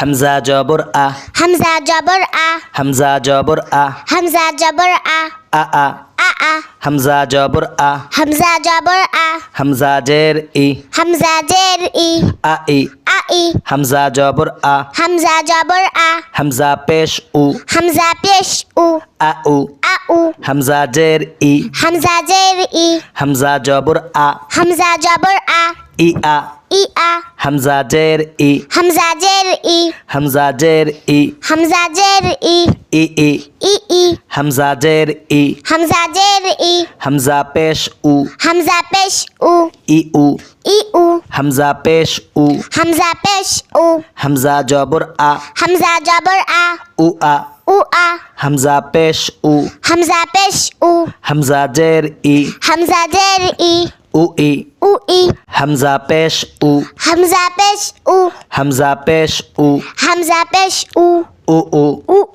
হামজা জবর আ, হামজা জবর আ, হামজা জবর আ, হামজা জবর আ, আ আ, আ, হামজা জবর আ, হামজা জবর আ, হামজা জের ই, হামজা জের ই, আ ই, ই, হামজা জবর আ, হামজা জবর আ, হামজা পেশ উ, হামজা পেশ উ, উ, উ, হামজা জের ই, হামজা জের ই, হামজা জবর আ, হামজা জবর আ, ই আ, আ, হামজা জের ই, হামজা জের ই, হামজা জের ই, হামজা জের ই, ই ই, ই, হামজা জের ই, হামজা জের ই, হামজা পেশ উ, হামজা পেশ উ, উ, উ, হামজা পেশ উ, হামজা পেশ উ, হামজা জবর আ, হামজা জবর আ, আ, আ, হামজা পেশ উ, হামজা পেশ উ, হামজা জের ই, হামজা জের ই, ই, ই, হামজা পেশ উ, হামজা পেশ উ, হামজা পেশ উ, হামজা পেশ উ, উ,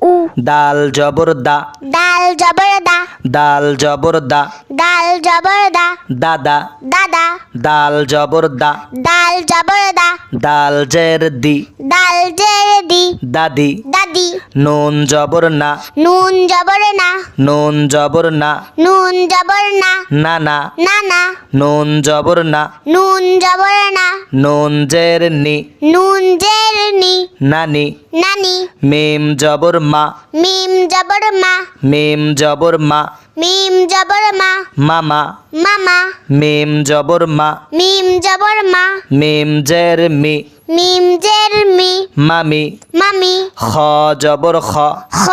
উ, দাল জবর দা, দাল জবর দা, দাল জবর দা, দাল জবর দা, দাদা, দাদা, দাল জবর দা, দাল জবর দা, দাল জের দি, দাল জের দি, দাদি, দাদি, নুন জবর না, নুন জবর না, নুন জবর না, নুন জবর না, নানা, নানা, নুন জবর না, নুন জবর না, নুন জের নি, নুন জের নি, নানি, নানি, মিম জবর মা, মিম জবর মা, মিম জবর মা, মিম জবর মা, মামা, মামা, মিম জবর মা, মিম জবর মা, মিম জের মি, মিম জের মি, মামি, মামি, খ জবর খ, খ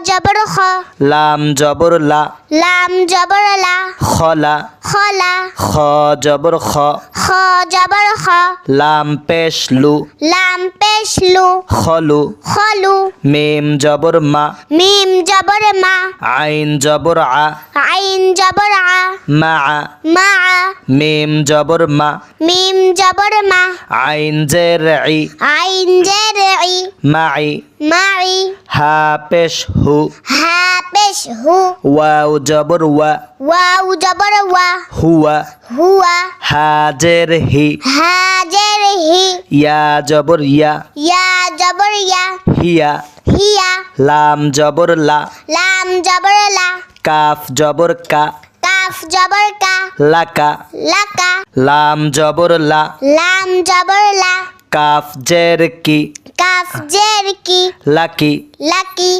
জবর খ, লাম জবর লা, লাম জবর লা, খলা, খলা, খ জবর খ, খ জবর খ, লাম পেশ লু, লাম পেশ লু, খলু, খলু, মিম জবর মা, মিম জবর মা, আইন জবর আ, আইন জবর আ, মা, মা, মিম জবর মা, মিম জবর মা, আইন জের ই, আইন জের ই, মাই, মাই, হা পেশ হু, হা পেশ হু, ওয়াও জবর ওয়া, ওয়াও জবর ওয়া, হুয়া, হুয়া, হা জের হি, হা জের হি, ইয়া জবর ইয়া, ইয়া জবর ইয়া, হিয়া, হিয়া, লাম জবর লা, লাম জবর লা, কাফ জবর কা, কাফ জবর কা, লাকা, লাকা, লাম জবর লা, লাম জবর লা, কাফ জের কি, কাফ জের কি, লাকি। লাকি।